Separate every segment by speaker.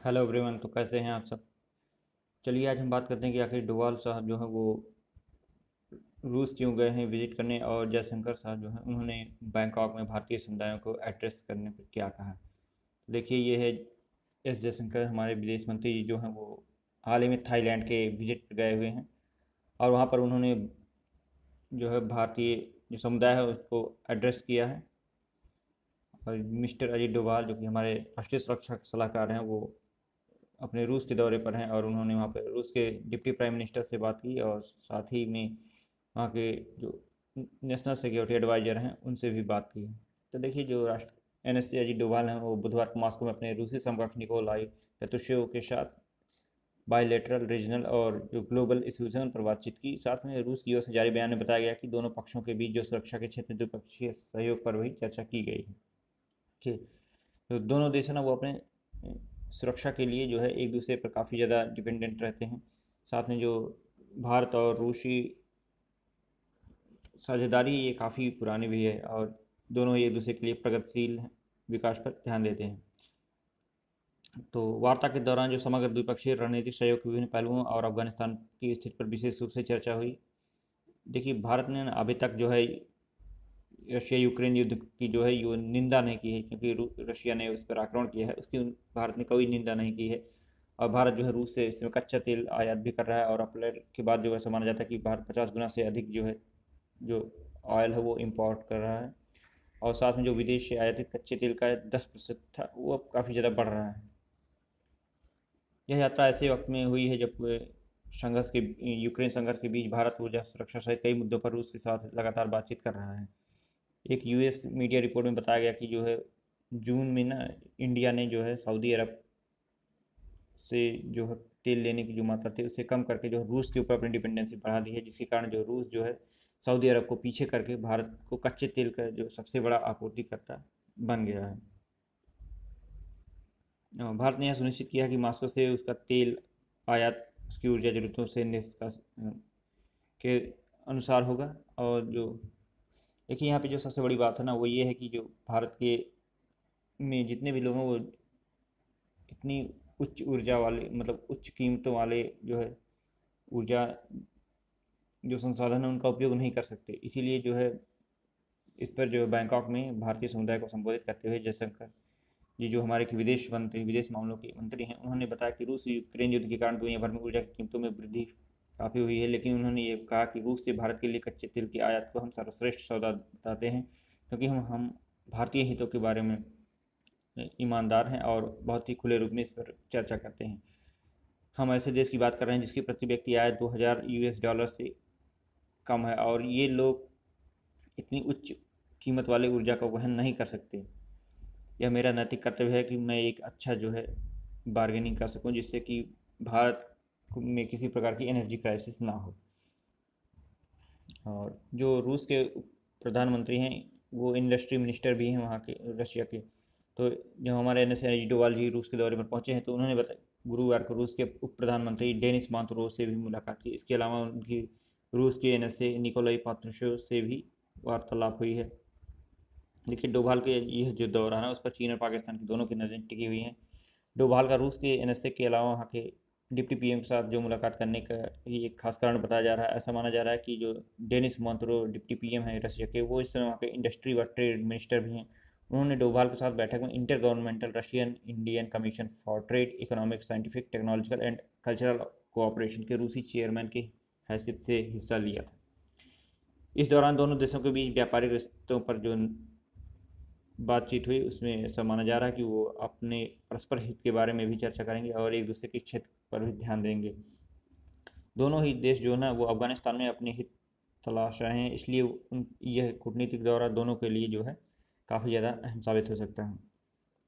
Speaker 1: Hello everyone. तो कैसे हैं आप सब। चलिए आज हम बात करते हैं कि आखिर डोवाल साहब जो है वो रूस क्यों गए हैं विजिट करने, और जयशंकर साहब जो हैं उन्होंने बैंकॉक में भारतीय समुदायों को एड्रेस करने पर क्या कहा। देखिए ये है एस जयशंकर, हमारे विदेश मंत्री जो हैं वो हाल ही में थाईलैंड के विजिट पर गए हुए हैं। और वहाँ पर उन्होंने जो है भारतीय जो समुदाय है उसको एड्रेस किया है। और मिस्टर अजीत डोभाल जो कि हमारे राष्ट्रीय सुरक्षा सलाहकार हैं वो अपने रूस के दौरे पर हैं, और उन्होंने वहाँ पर रूस के डिप्टी प्राइम मिनिस्टर से बात की, और साथ ही में वहाँ के जो नेशनल सिक्योरिटी एडवाइज़र हैं उनसे भी बात की। तो देखिए जो राष्ट्र एनएससी अजीत डोभाल हैं वो बुधवार को मॉस्को में अपने रूसी समकक्ष निकोलाई पेत्रुशेव के साथ बायलैटरल, रीजनल और जो ग्लोबल इश्यूज हैं उन पर बातचीत की। साथ में रूस की ओर से जारी बयान में बताया गया कि दोनों पक्षों के बीच जो सुरक्षा के क्षेत्र में द्विपक्षीय सहयोग पर भी चर्चा की गई है। ठीक। तो दोनों देश है ना वो अपने सुरक्षा के लिए जो है एक दूसरे पर काफ़ी ज़्यादा डिपेंडेंट रहते हैं। साथ में जो भारत और रूसी साझेदारी ये काफ़ी पुरानी भी है, और दोनों ही एक दूसरे के लिए प्रगतिशील विकास पर ध्यान देते हैं। तो वार्ता के दौरान जो समग्र द्विपक्षीय रणनीतिक सहयोग के विभिन्न पहलुओं और अफगानिस्तान की स्थिति पर विशेष रूप से चर्चा हुई। देखिए भारत ने अभी तक जो है रशिया यूक्रेन युद्ध की जो है ये निंदा नहीं की है, क्योंकि रशिया ने उस पर आक्रमण किया है, उसकी भारत ने कोई निंदा नहीं की है। और भारत जो है रूस से इसमें कच्चा तेल आयात भी कर रहा है, और अप्रैल के बाद जो ऐसा माना जाता है कि भारत 50 गुना से अधिक जो है जो ऑयल है वो इम्पोर्ट कर रहा है। और साथ में जो विदेश से आयातित कच्चे तेल का 10% था वो अब काफ़ी ज़्यादा बढ़ रहा है। यह यात्रा ऐसे वक्त में हुई है जब संघर्ष के यूक्रेन संघर्ष के बीच भारत ऊर्जा सुरक्षा सहित कई मुद्दों पर रूस के साथ लगातार बातचीत कर रहा है। एक यूएस मीडिया रिपोर्ट में बताया गया कि जो है जून में ना इंडिया ने जो है सऊदी अरब से जो है तेल लेने की जो मात्रा थी उससे कम करके जो है रूस के ऊपर अपनी डिपेंडेंसी बढ़ा दी है, जिसके कारण जो रूस जो है सऊदी अरब को पीछे करके भारत को कच्चे तेल का जो सबसे बड़ा आपूर्तिकर्ता बन गया है। भारत ने यह सुनिश्चित किया कि मॉस्को से उसका तेल आयात उसकी ऊर्जा जरूरतों से निष्कास के अनुसार होगा। और जो देखिए यहाँ पे जो सबसे बड़ी बात है ना वो ये है कि जो भारत के में जितने भी लोग हैं वो इतनी उच्च ऊर्जा वाले मतलब उच्च कीमतों वाले जो है ऊर्जा जो संसाधन है उनका उपयोग नहीं कर सकते। इसीलिए जो है इस पर जो है बैंकॉक में भारतीय समुदाय को संबोधित करते हुए जयशंकर जी जो हमारे के विदेश मंत्री विदेश मामलों के मंत्री हैं उन्होंने बताया कि रूस यूक्रेन युद्ध के कारण दुनिया भर में ऊर्जा की कीमतों में वृद्धि काफ़ी हुई है, लेकिन उन्होंने ये कहा कि रूस से भारत के लिए कच्चे तेल की आयात को हम सर्वश्रेष्ठ सौदा बताते हैं, क्योंकि हम भारतीय हितों के बारे में ईमानदार हैं और बहुत ही खुले रूप में इस पर चर्चा करते हैं। हम ऐसे देश की बात कर रहे हैं जिसकी प्रति व्यक्ति आय 2000 यूएस डॉलर से कम है, और ये लोग इतनी उच्च कीमत वाली ऊर्जा को वहन नहीं कर सकते। यह मेरा नैतिक कर्तव्य है कि मैं एक अच्छा जो है बार्गेनिंग कर सकूं, जिससे कि भारत में किसी प्रकार की एनर्जी क्राइसिस ना हो। और जो रूस के प्रधानमंत्री हैं वो इंडस्ट्री मिनिस्टर भी हैं वहाँ के रशिया के। तो जो हमारे एन एस डोवाल जी रूस के दौरे पर पहुँचे हैं तो उन्होंने बताया गुरुवार को रूस के उप प्रधानमंत्री डेनिस मांतुरोव से भी मुलाकात की। इसके अलावा उनकी रूस के N S A Nikolai Patrushev से भी वार्तालाप हुई है। लेकिन डोभाल के यह जो दौरा है ना उस पर चीन और पाकिस्तान की दोनों की नज़रें टिकी हुई हैं। डोभाल का रूस के एनएसए के अलावा वहाँ के डिप्टी पीएम के साथ जो मुलाकात करने का ही एक खास कारण बताया जा रहा है। ऐसा माना जा रहा है कि जो डेनिस मोंतरो डिप्टी पीएम है रशिया के, वो इस समय वहाँ के इंडस्ट्री व ट्रेड मिनिस्टर भी हैं। उन्होंने डोभाल के साथ बैठक में inter governmental Russian Indian commission for trade economic scientific technological and cultural cooperation के रूसी चेयरमैन की हैसियत से हिस्सा लिया था। इस दौरान दोनों देशों के बीच व्यापारिक रिश्तों पर जो बातचीत हुई उसमें ऐसा माना जा रहा है कि वो अपने परस्पर हित के बारे में भी चर्चा करेंगे और एक दूसरे के क्षेत्र पर भी ध्यान देंगे। दोनों ही देश जो है ना वो अफगानिस्तान में अपने हित तलाश रहे हैं, इसलिए यह कूटनीतिक दौरा दोनों के लिए जो है काफ़ी ज़्यादा अहम साबित हो सकता है।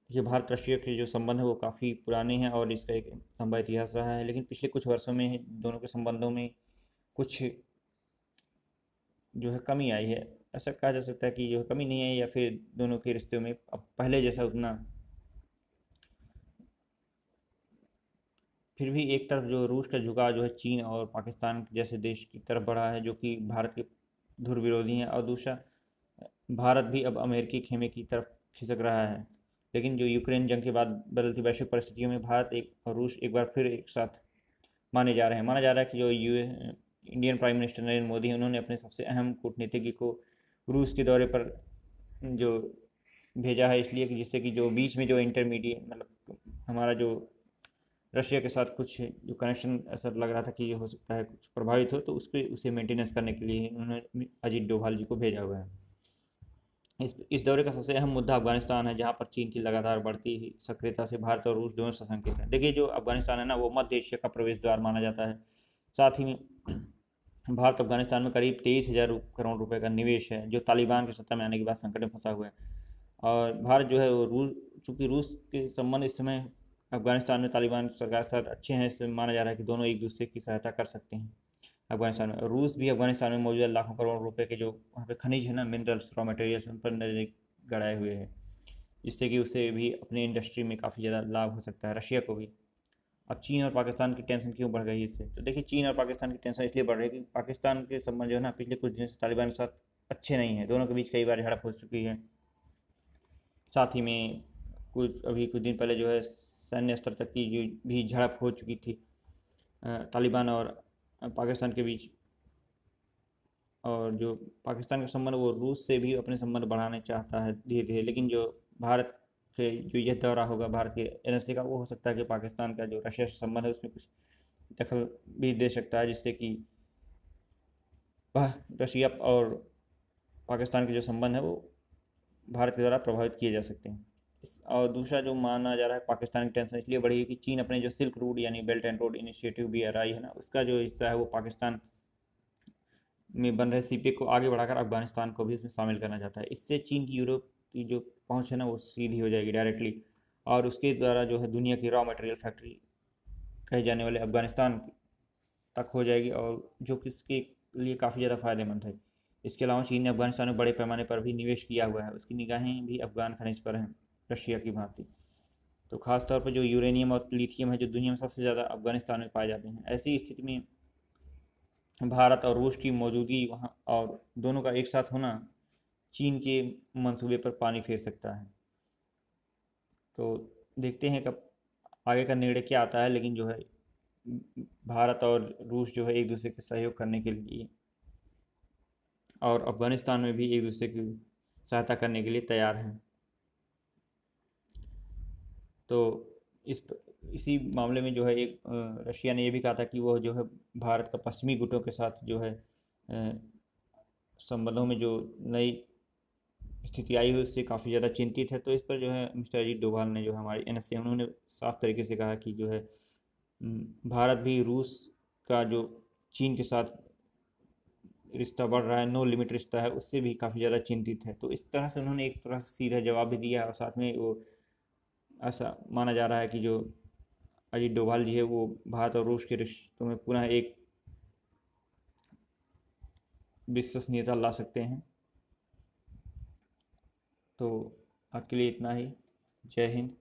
Speaker 1: ये भारत रशिया के जो संबंध है वो काफ़ी पुराने हैं और इसका एक लंबा इतिहास रहा है, लेकिन पिछले कुछ वर्षों में दोनों के संबंधों में कुछ जो है कमी आई है। ऐसा कहा जा सकता है कि जो कमी नहीं आई, या फिर दोनों के रिश्तों में अब पहले जैसा उतना फिर भी एक तरफ जो रूस का झुकाव जो है चीन और पाकिस्तान जैसे देश की तरफ बढ़ा है जो कि भारत के धुर विरोधी हैं, और दूसरा भारत भी अब अमेरिकी खेमे की तरफ खिसक रहा है। लेकिन जो यूक्रेन जंग के बाद बदलती वैश्विक परिस्थितियों में भारत एक और रूस एक बार फिर एक साथ माने जा रहे हैं। माना जा रहा है कि जो Indian prime minister Narendra Modi हैं, उन्होंने अपने सबसे अहम कूटनीतिज्ञ को रूस के दौरे पर जो भेजा है, इसलिए कि जिससे कि जो बीच में जो इंटरमीडिएट मतलब हमारा जो रशिया के साथ कुछ जो कनेक्शन ऐसा लग रहा था कि ये हो सकता है कुछ प्रभावित हो, तो उस पर उसे मेंटेनेंस करने के लिए उन्होंने अजीत डोभाल जी को भेजा हुआ है। इस दौरे का सबसे अहम मुद्दा अफगानिस्तान है, जहाँ पर चीन की लगातार बढ़ती ही सक्रियता से भारत और रूस दोनों सशंकित हैं। देखिए, जो अफगानिस्तान है ना, वो मध्य एशिया का प्रवेश द्वार माना जाता है। साथ ही में भारत अफगानिस्तान में करीब 23,000 करोड़ रुपए का निवेश है, जो तालिबान की सत्ता में आने के बाद संकट में फंसा हुआ है। और भारत जो है वो चूँकि रूस के संबंध इस समय अफगानिस्तान में तालिबान सरकार के साथ अच्छे हैं, इससे माना जा रहा है कि दोनों एक दूसरे की सहायता कर सकते हैं अफगानिस्तान में। रूस भी अफगानिस्तान में मौजूद लाखों करोड़ रुपए के जो वहाँ पे खनिज है ना, मिनरल्स, रॉ मटेरियल्स, उन पर नजर गड़ाए हुए हैं, जिससे कि उसे भी अपनी इंडस्ट्री में काफ़ी ज़्यादा लाभ हो सकता है, रशिया को भी। अब चीन और पाकिस्तान की टेंशन क्यों बढ़ गई इससे? तो देखिए, चीन और पाकिस्तान की टेंशन इसलिए बढ़ रही है कि पाकिस्तान के संबंध जो है ना, पिछले कुछ दिनों से तालिबान के साथ अच्छे नहीं हैं। दोनों के बीच कई बार झड़प हो चुकी है। साथ ही में कुछ दिन पहले जो है सैन्य स्तर तक की जो भी झड़प हो चुकी थी तालिबान और पाकिस्तान के बीच। और जो पाकिस्तान का संबंध वो रूस से भी अपने संबंध बढ़ाने चाहता है धीरे धीरे, लेकिन जो भारत के जो यह दौरा होगा भारत के एनएसए का, वो हो सकता है कि पाकिस्तान का जो रशिया से संबंध है उसमें कुछ दखल भी दे सकता है, जिससे कि वह रशिया और पाकिस्तान के जो संबंध है वो भारत के द्वारा प्रभावित किए जा सकते हैं। और दूसरा जो माना जा रहा है, पाकिस्तान की टेंशन इसलिए बढ़ी है कि चीन अपने जो सिल्क रूट यानी belt and road initiative BRI है ना, उसका जो हिस्सा है वो पाकिस्तान में बन रहे CPEC को आगे बढ़ाकर अफगानिस्तान को भी इसमें शामिल करना चाहता है। इससे चीन की यूरोप की जो पहुंच है ना, वो सीधी हो जाएगी डायरेक्टली, और उसके द्वारा जो है दुनिया की रॉ मटेरियल फैक्ट्री कहे जाने वाले अफगानिस्तान तक हो जाएगी, और जो कि इसके लिए काफ़ी ज़्यादा फ़ायदेमंद है। इसके अलावा चीन ने अफगानिस्तान में बड़े पैमाने पर भी निवेश किया हुआ है, उसकी निगाहें भी अफगान खनिज पर हैं, रशिया की भांति। तो खास तौर पर जो यूरेनियम और लिथियम है, जो दुनिया में सबसे ज़्यादा अफगानिस्तान में पाए जाते हैं। ऐसी स्थिति में भारत और रूस की मौजूदगी वहाँ और दोनों का एक साथ होना चीन के मंसूबे पर पानी फेर सकता है। तो देखते हैं कब आगे का निर्णय क्या आता है, लेकिन जो है भारत और रूस जो है एक दूसरे के सहयोग करने के लिए और अफगानिस्तान में भी एक दूसरे की सहायता करने के लिए तैयार हैं। तो इसी मामले में जो है एक रशिया ने ये भी कहा था कि वो जो है भारत का पश्चिमी गुटों के साथ जो है संबंधों में जो नई स्थिति आई है उससे काफ़ी ज़्यादा चिंतित है। तो इस पर जो है मिस्टर अजीत डोभाल ने, जो हमारे NSA, उन्होंने साफ तरीके से कहा कि जो है भारत भी रूस का जो चीन के साथ रिश्ता बढ़ रहा है, नो लिमिट रिश्ता है, उससे भी काफ़ी ज़्यादा चिंतित है। तो इस तरह से उन्होंने एक तरह से सीधा जवाब भी दिया, और साथ में वो ऐसा माना जा रहा है कि जो अजीत डोभाल जी है वो भारत और रूस के रिश्तों में पुनः एक विश्वसनीयता ला सकते हैं। तो आज के लिए इतना ही। जय हिंद।